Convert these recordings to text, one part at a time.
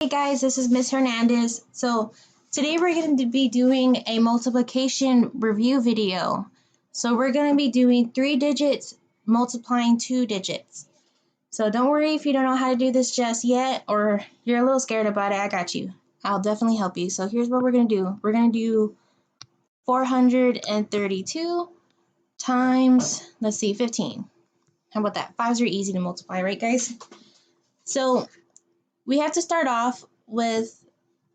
Hey guys, this is Miss Hernandez. So today we're going to be doing a multiplication review video. So we're going to be doing 3 digits multiplying 2 digits. So don't worry if you don't know how to do this just yet or you're a little scared about it, I got you. I'll definitely help you. So here's what we're going to do. We're going to do 432 times, let's see, 15. How about that? 5s are easy to multiply, right guys? So we have to start off with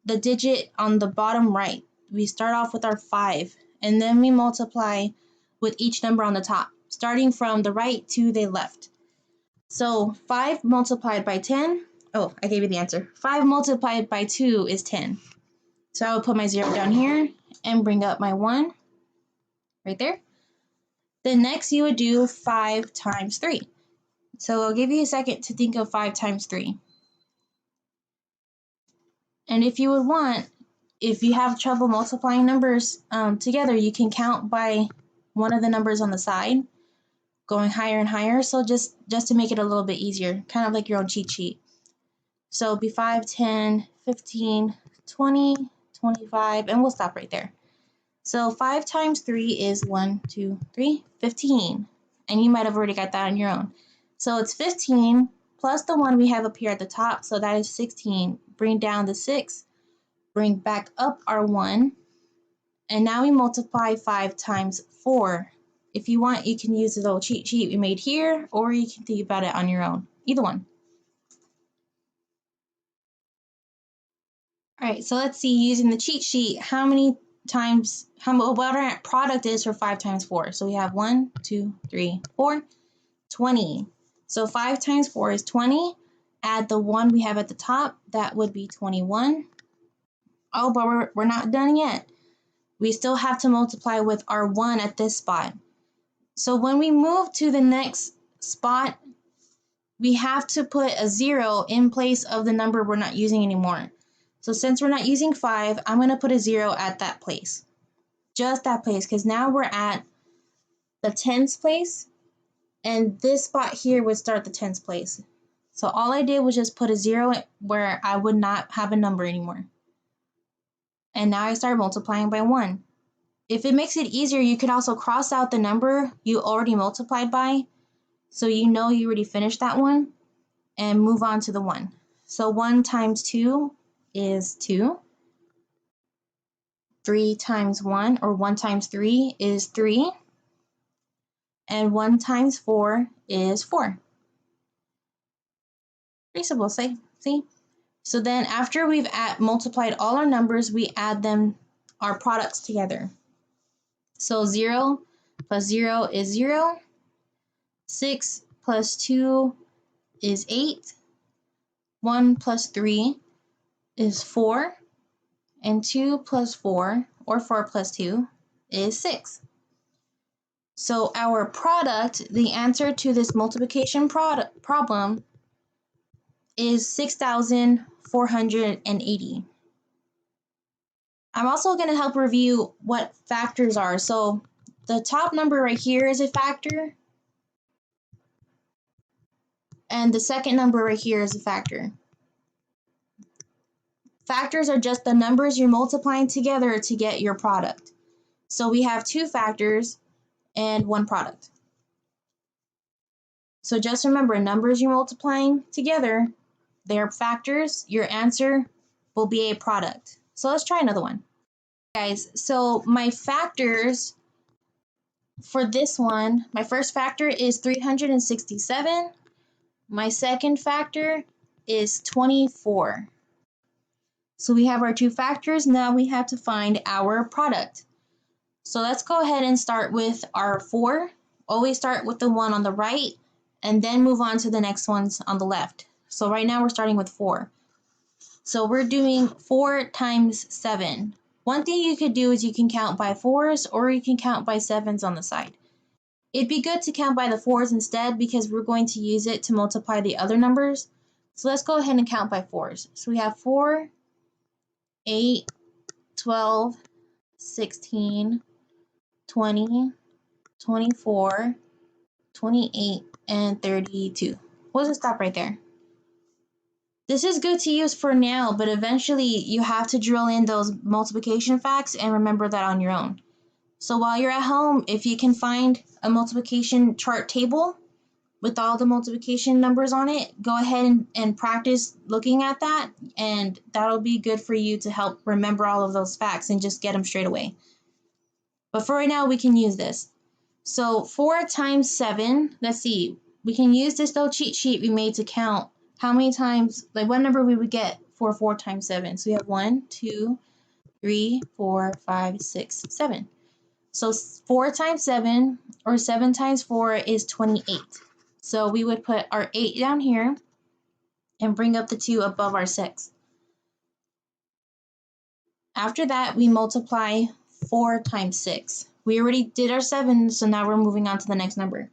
the digit on the bottom right. We start off with our 5 and then we multiply with each number on the top, starting from the right to the left. So 5 multiplied by 10, oh, I gave you the answer. 5 multiplied by 2 is 10. So I will put my 0 down here and bring up my 1 right there. Then next you would do 5 times 3. So I'll give you a second to think of 5 times 3. And if you would want, if you have trouble multiplying numbers together, you can count by one of the numbers on the side, going higher and higher. So just to make it a little bit easier, kind of like your own cheat sheet. So it'll be 5, 10, 15, 20, 25, and we'll stop right there. So 5 times 3 is 1, 2, 3, 15. And you might have already got that on your own. So it's 15 plus the 1 we have up here at the top, so that is 16. Bring down the 6. Bring back up our 1, and now we multiply 5 times 4. If you want, you can use the little cheat sheet we made here, or you can think about it on your own. Either one. All right, so let's see, using the cheat sheet, what our product is for 5 times 4. So we have 1, 2, 3, 4, 20. So 5 times 4 is 20. Add the 1 we have at the top, that would be 21. Oh, but we're not done yet. We still have to multiply with our 1 at this spot. So when we move to the next spot, we have to put a 0 in place of the number we're not using anymore. So since we're not using 5, I'm going to put a 0 at that place. Just that place, because now we're at the tens place, and this spot here would start the tens place. So all I did was just put a 0 where I would not have a number anymore. And now I start multiplying by 1. If it makes it easier, you could also cross out the number you already multiplied by, so you know you already finished that one, and move on to the 1. So 1 times 2 is 2. 3 times 1, or 1 times 3 is 3. And 1 times 4 is 4. Pretty simple, see? So then after we've multiplied all our numbers, we add our products together. So 0 plus 0 is 0. 6 plus 2 is 8. 1 plus 3 is 4. And 2 plus 4, or 4 plus 2, is 6. So our product, the answer to this multiplication problem, is 6,480. I'm also going to help review what factors are. So the top number right here is a factor, and the second number right here is a factor. Factors are just the numbers you're multiplying together to get your product. So we have 2 factors and 1 product. So just remember, numbers you're multiplying together, they're factors. Your answer will be a product. So let's try another one. Guys, so my factors for this one, my first factor is 367. My second factor is 24. So we have our 2 factors. Now we have to find our product. So let's go ahead and start with our 4. Always start with the one on the right and then move on to the next ones on the left. So right now we're starting with 4. So we're doing 4 times 7. One thing you could do is you can count by 4s, or you can count by 7s on the side. It'd be good to count by the 4s instead, because we're going to use it to multiply the other numbers. So let's go ahead and count by 4s. So we have 4, 8, 12, 16, 20, 24, 28, and 32. We'll just stop right there. This is good to use for now, but eventually you have to drill in those multiplication facts and remember that on your own. So while you're at home, if you can find a multiplication chart table with all the multiplication numbers on it, go ahead and practice looking at that, and that'll be good for you to help remember all of those facts and just get them straight away. But for right now, we can use this. So 4 times 7, let's see, we can use this little cheat sheet we made to count how many times, like what number we would get for 4 times 7. So we have 1, 2, 3, 4, 5, 6, 7. So 4 times 7, or 7 times 4 is 28. So we would put our 8 down here and bring up the 2 above our 6. After that, we multiply 4 times 6. We already did our 7, so now we're moving on to the next number.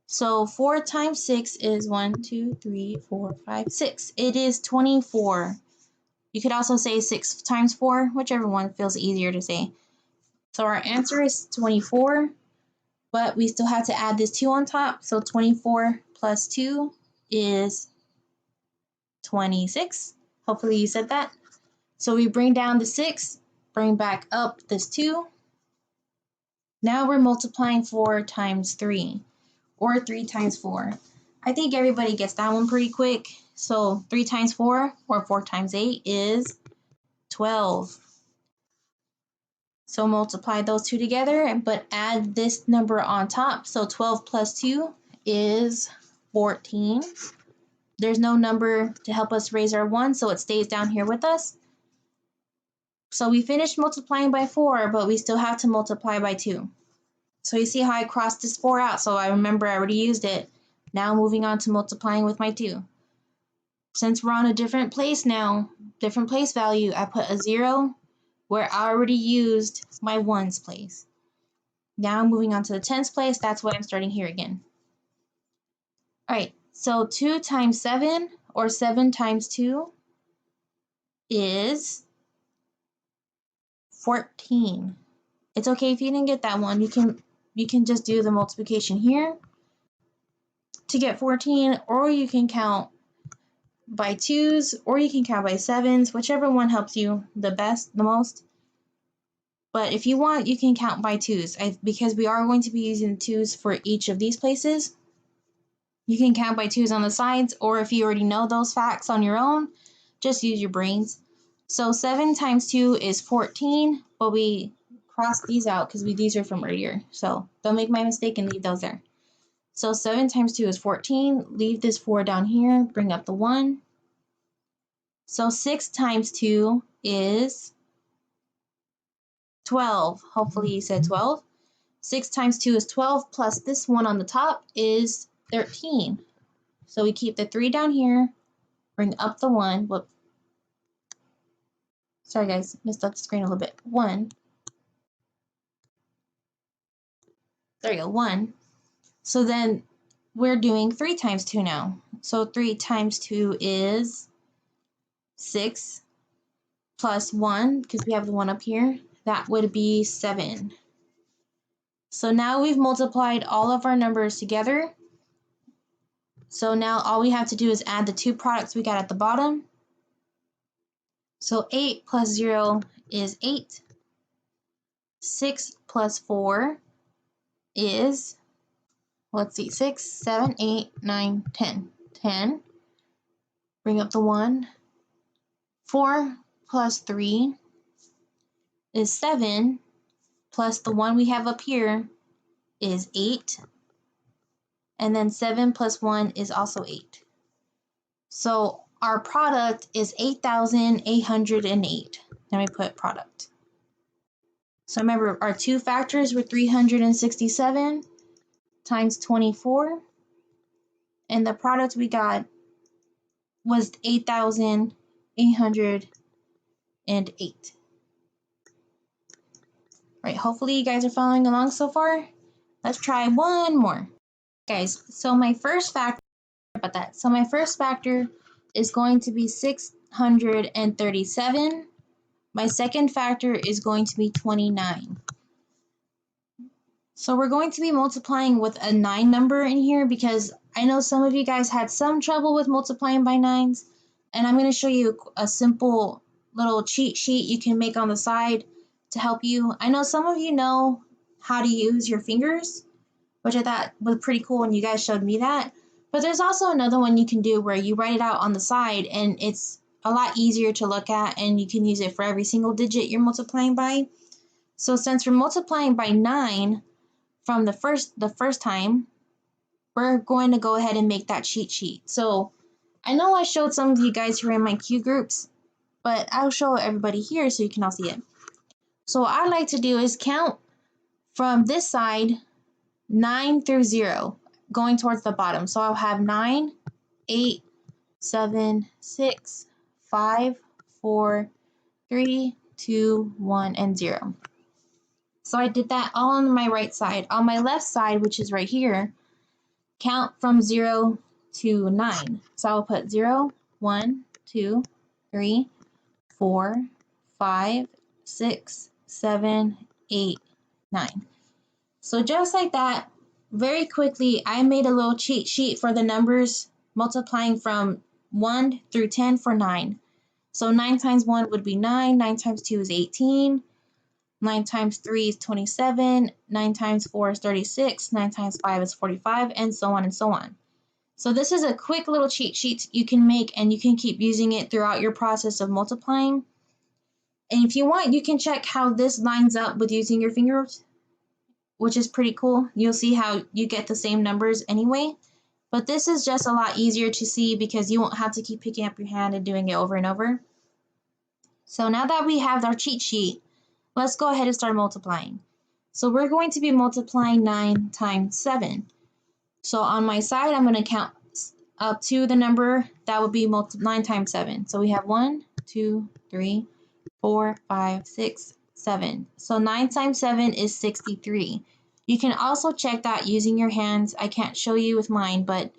So 4 times 6 is 1, 2, 3, 4, 5, 6. It is 24. You could also say 6 times 4, whichever one feels easier to say. So our answer is 24, but we still have to add this 2 on top. So 24 plus 2 is 26. Hopefully you said that. So we bring down the 6, bring back up this 2. Now we're multiplying 4 times 3, or 3 times 4. I think everybody gets that one pretty quick. So 3 times 4, or 4 times 8, is 12. So multiply those two together, but add this number on top. So 12 plus 2 is 14. There's no number to help us raise our 1, so it stays down here with us. So we finished multiplying by 4, but we still have to multiply by 2. So you see how I crossed this 4 out, so I remember I already used it. Now moving on to multiplying with my 2. Since we're on a different place now, different place value, I put a 0 where I already used my 1's place. Now moving on to the 10's place, that's why I'm starting here again. Alright, so 2 times 7, or 7 times 2, is 14. It's okay if you didn't get that one. You can just do the multiplication here to get 14, or you can count by 2's, or you can count by 7's, whichever one helps you the most. But if you want, you can count by 2's, because we are going to be using 2's for each of these places. You can count by 2's on the sides, or if you already know those facts on your own, just use your brains. So 7 times 2 is 14, but we crossed these out because these are from earlier. So don't make my mistake and leave those there. So 7 times 2 is 14. Leave this 4 down here. Bring up the 1. So 6 times 2 is 12. Hopefully you said 12. 6 times 2 is 12, plus this 1 on the top is 13. So we keep the 3 down here. Bring up the 1. Whoop. Sorry guys, messed up the screen a little bit. 1. There you go, 1. So then we're doing 3 times 2 now. So 3 times 2 is 6, plus 1, because we have the 1 up here. That would be 7. So now we've multiplied all of our numbers together. So now all we have to do is add the 2 products we got at the bottom. So 8 plus 0 is 8. 6 plus 4 is, let's see, 6, 7, 8, 9, 10. 10. Bring up the 1. 4 plus 3 is 7, plus the 1 we have up here is 8. And then 7 plus 1 is also 8. So our product is 8,808. Let me put product. So remember, our 2 factors were 367 times 24. And the product we got was 8,808. Right, hopefully you guys are following along so far. Let's try one more. Guys, so my first factor, So my first factor is going to be 637. My second factor is going to be 29. So we're going to be multiplying with a 9 number in here, because I know some of you guys had some trouble with multiplying by 9s. And I'm going to show you a simple little cheat sheet you can make on the side to help you. I know some of you know how to use your fingers, which I thought was pretty cool when you guys showed me that. But there's also another one you can do where you write it out on the side, and it's a lot easier to look at, and you can use it for every single digit you're multiplying by. So since we're multiplying by 9 from the first time, we're going to go ahead and make that cheat sheet. So I know I showed some of you guys who are in my Q groups, but I'll show everybody here so you can all see it. So what I like to do is count from this side 9 through 0, going towards the bottom. So I'll have 9, 8, 7, 6, 5, 4, 3, 2, 1, and 0. So I did that all on my right side. On my left side, which is right here, count from 0 to 9. So I'll put 0, 1, 2, 3, 4, 5, 6, 7, 8, 9. So just like that, very quickly, I made a little cheat sheet for the numbers multiplying from 1 through 10 for 9. So 9 times 1 would be 9, 9 times 2 is 18, 9 times 3 is 27, 9 times 4 is 36, 9 times 5 is 45, and so on and so on. So this is a quick little cheat sheet you can make, and you can keep using it throughout your process of multiplying. And if you want, you can check how this lines up with using your fingers, which is pretty cool. You'll see how you get the same numbers anyway. But this is just a lot easier to see because you won't have to keep picking up your hand and doing it over and over. So now that we have our cheat sheet, let's go ahead and start multiplying. So we're going to be multiplying 9 times 7. So on my side, I'm going to count up to the number that would be 9 times 7. So we have 1, 2, 3, 4, 5, 6, 7. So 9 times 7 is 63. You can also check that using your hands. I can't show you with mine, but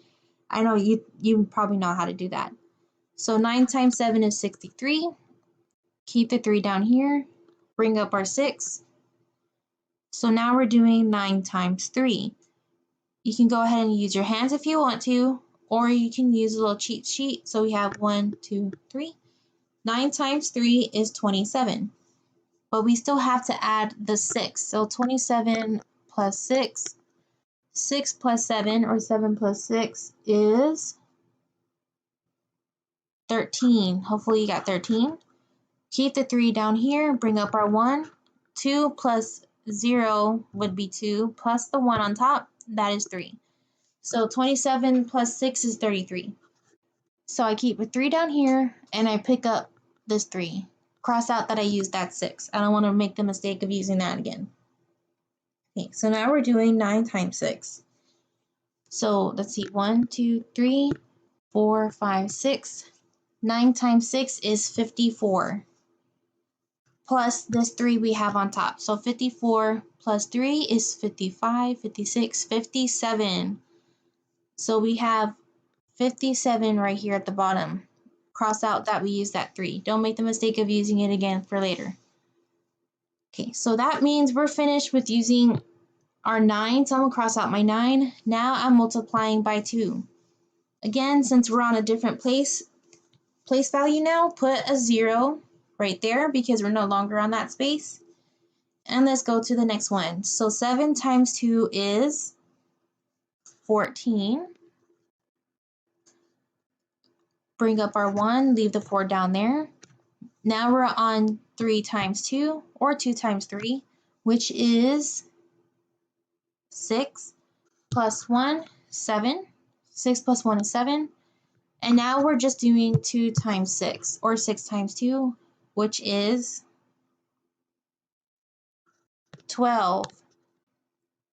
I know you probably know how to do that. So 9 times 7 is 63. Keep the 3 down here. Bring up our 6. So now we're doing 9 times 3. You can go ahead and use your hands if you want to, or you can use a little cheat sheet. So we have 1, 2, 3. 9 times 3 is 27. But we still have to add the 6. So 27 plus 6, 6 plus 7, or 7 plus 6 is 13. Hopefully you got 13. Keep the 3 down here, bring up our 1. 2 plus 0 would be 2, plus the 1 on top, that is 3. So 27 plus 6 is 33. So I keep a 3 down here, and I pick up this 3. Cross out that I used that 6. I don't want to make the mistake of using that again. Okay, so now we're doing 9 times 6. So let's see, 1, 2, 3, 4, 5, 6. 9 times 6 is 54. Plus this 3 we have on top. So 54 plus 3 is 55, 56, 57. So we have 57 right here at the bottom. Cross out that we used that 3. Don't make the mistake of using it again for later. Okay, so that means we're finished with using our 9. So I'm going to cross out my 9. Now I'm multiplying by 2. Again, since we're on a different place value now, put a 0 right there because we're no longer on that space. And let's go to the next one. So 7 times 2 is 14. Bring up our 1, leave the 4 down there. Now we're on 3 times 2, or 2 times 3, which is 6 plus 1, 7. 6 plus 1 is 7. And now we're just doing 2 times 6, or 6 times 2, which is 12.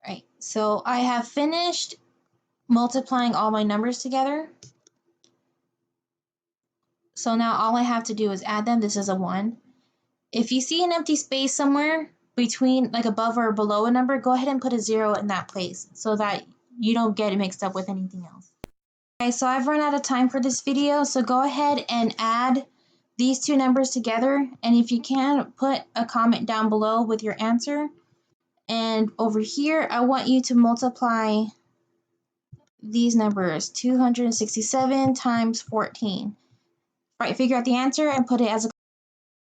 Right, so I have finished multiplying all my numbers together. So now all I have to do is add them. This is a 1. If you see an empty space somewhere between, like above or below a number, go ahead and put a 0 in that place so that you don't get it mixed up with anything else. Okay, so I've run out of time for this video, so go ahead and add these two numbers together, and if you can, put a comment down below with your answer. And over here, I want you to multiply these numbers, 267 times 14. All right, figure out the answer and put it as a